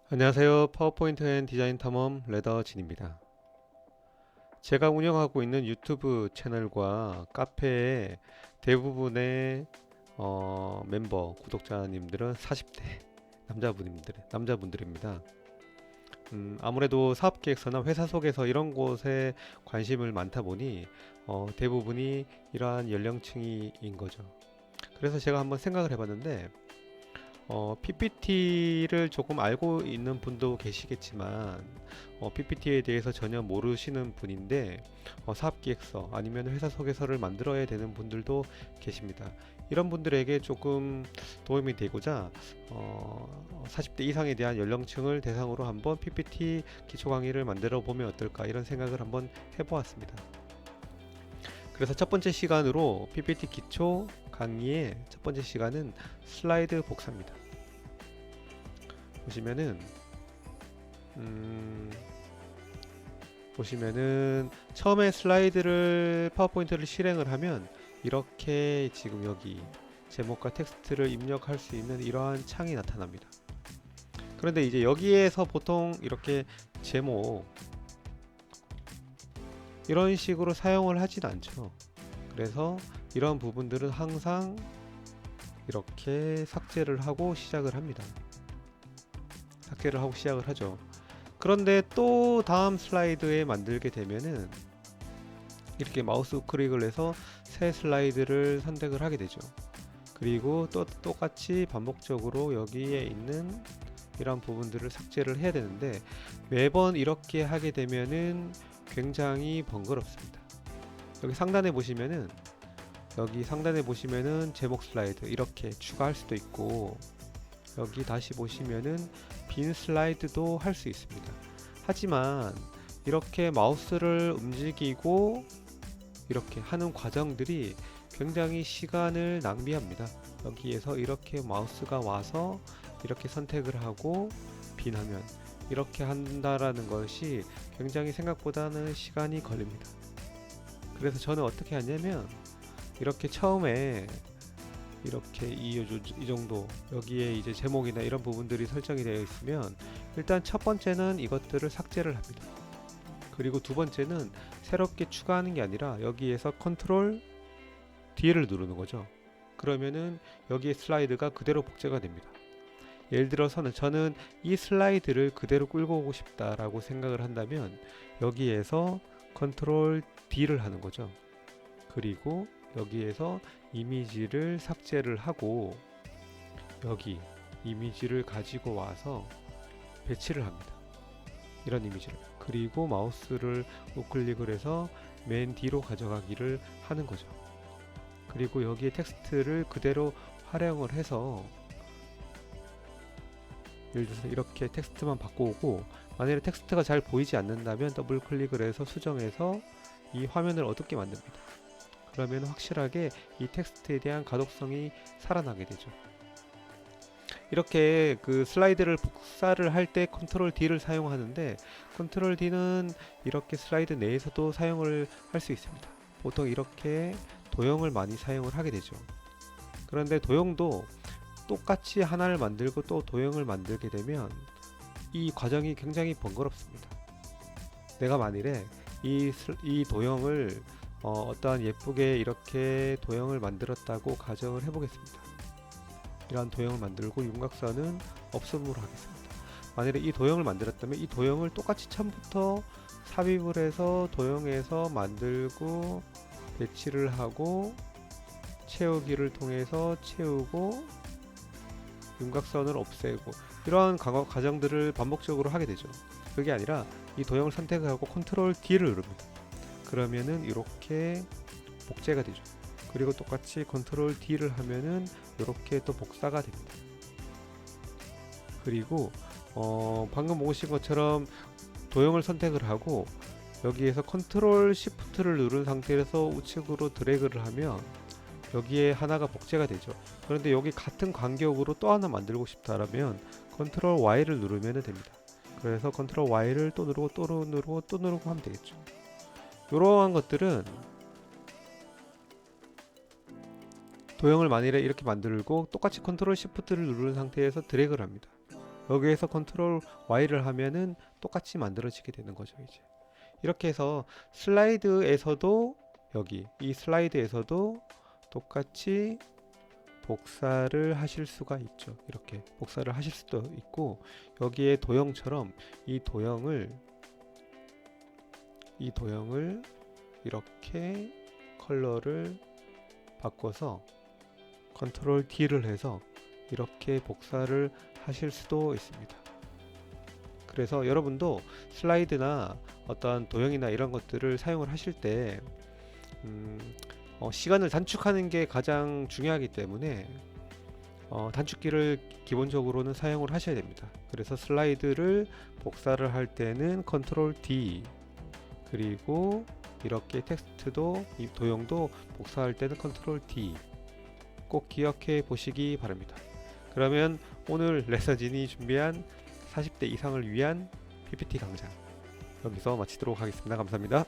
안녕하세요. 파워포인트 앤 디자인 탐험 레더진입니다. 제가 운영하고 있는 유튜브 채널과 카페의 대부분의 멤버 구독자님들은 40대 남자분들입니다. 아무래도 사업기획서나 회사 속에서 이런 곳에 관심을 많다 보니 대부분이 이러한 연령층인 거죠. 그래서 제가 한번 생각을 해봤는데 PPT를 조금 알고 있는 분도 계시겠지만 PPT에 대해서 전혀 모르시는 분인데 사업기획서 아니면 회사 소개서를 만들어야 되는 분들도 계십니다. 이런 분들에게 조금 도움이 되고자 40대 이상에 대한 연령층을 대상으로 한번 PPT 기초 강의를 만들어 보면 어떨까 이런 생각을 한번 해보았습니다. 그래서 첫 번째 시간으로 PPT 기초 강의의 첫 번째 시간은 슬라이드 복사입니다. 보시면은 처음에 슬라이드를 파워포인트를 실행을 하면 이렇게 지금 여기 제목과 텍스트를 입력할 수 있는 이러한 창이 나타납니다. 그런데 이제 여기에서 보통 이렇게 제목 이런 식으로 사용을 하진 않죠. 그래서 이런 부분들은 항상 이렇게 삭제를 하고 시작을 합니다. 삭제를 하고 시작을 하죠. 그런데 또 다음 슬라이드에 만들게 되면은 이렇게 마우스 우클릭을 해서 새 슬라이드를 선택을 하게 되죠. 그리고 또 똑같이 반복적으로 여기에 있는 이런 부분들을 삭제를 해야 되는데 매번 이렇게 하게 되면은 굉장히 번거롭습니다. 여기 상단에 보시면은 제목 슬라이드 이렇게 추가할 수도 있고 여기 다시 보시면은 빈 슬라이드도 할 수 있습니다. 하지만 이렇게 마우스를 움직이고 이렇게 하는 과정들이 굉장히 시간을 낭비합니다. 여기에서 이렇게 마우스가 와서 이렇게 선택을 하고 빈 화면 이렇게 한다라는 것이 굉장히 생각보다는 시간이 걸립니다. 그래서 저는 어떻게 하냐면 이렇게 처음에 이렇게 이 정도 여기에 이제 제목이나 이런 부분들이 설정이 되어 있으면 일단 첫 번째는 이것들을 삭제를 합니다. 그리고 두 번째는 새롭게 추가하는 게 아니라 여기에서 컨트롤 D를 누르는 거죠. 그러면은 여기에 슬라이드가 그대로 복제가 됩니다. 예를 들어서는 저는 이 슬라이드를 그대로 끌고 오고 싶다라고 생각을 한다면 여기에서 컨트롤 D를 하는 거죠. 그리고 여기에서 이미지를 삭제를 하고 여기 이미지를 가지고 와서 배치를 합니다. 이런 이미지를. 그리고 마우스를 우클릭을 해서 맨 뒤로 가져가기를 하는 거죠. 그리고 여기에 텍스트를 그대로 활용을 해서 예를 들어서 이렇게 텍스트만 바꿔오고 만약에 텍스트가 잘 보이지 않는다면 더블 클릭을 해서 수정해서 이 화면을 어둡게 만듭니다. 그러면 확실하게 이 텍스트에 대한 가독성이 살아나게 되죠. 이렇게 그 슬라이드를 복사를 할 때 컨트롤 D를 사용하는데 컨트롤 D는 이렇게 슬라이드 내에서도 사용을 할 수 있습니다. 보통 이렇게 도형을 많이 사용을 하게 되죠. 그런데 도형도 똑같이 하나를 만들고 또 도형을 만들게 되면 이 과정이 굉장히 번거롭습니다. 내가 만일에 이 도형을 어떠한 예쁘게 이렇게 도형을 만들었다고 가정을 해보겠습니다. 이러한 도형을 만들고 윤곽선은 없음으로 하겠습니다. 만일에 이 도형을 만들었다면 이 도형을 똑같이 처음부터 삽입을 해서 도형에서 만들고 배치를 하고 채우기를 통해서 채우고 윤곽선을 없애고 이러한 과정들을 반복적으로 하게 되죠. 그게 아니라 이 도형을 선택을 하고 컨트롤 D를 누릅니다. 그러면은 이렇게 복제가 되죠. 그리고 똑같이 컨트롤 D를 하면은 이렇게 또 복사가 됩니다. 그리고 방금 보신 것처럼 도형을 선택을 하고 여기에서 컨트롤 Shift를 누른 상태에서 우측으로 드래그를 하면 여기에 하나가 복제가 되죠. 그런데 여기 같은 간격으로 또 하나 만들고 싶다라면 컨트롤 Y를 누르면 됩니다. 그래서 컨트롤 Y를 또 누르고 또 누르고 또 누르고 하면 되겠죠. 이러한 것들은 도형을 만일에 이렇게 만들고 똑같이 컨트롤 시프트를 누른 상태에서 드래그를 합니다. 여기에서 컨트롤 Y를 하면은 똑같이 만들어지게 되는 거죠. 이제 이렇게 해서 슬라이드에서도 여기 이 슬라이드에서도 똑같이 복사를 하실 수가 있죠. 이렇게 복사를 하실 수도 있고, 여기에 도형처럼 이 도형을 이렇게 컬러를 바꿔서 컨트롤 D를 해서 이렇게 복사를 하실 수도 있습니다. 그래서 여러분도 슬라이드나 어떠한 도형이나 이런 것들을 사용을 하실 때 시간을 단축하는 게 가장 중요하기 때문에 단축키를 기본적으로는 사용을 하셔야 됩니다. 그래서 슬라이드를 복사를 할 때는 컨트롤 D, 그리고 이렇게 텍스트도 이 도형도 복사할 때는 컨트롤 D 꼭 기억해 보시기 바랍니다. 그러면 오늘 레서진이 준비한 40대 이상을 위한 PPT 강좌 여기서 마치도록 하겠습니다. 감사합니다.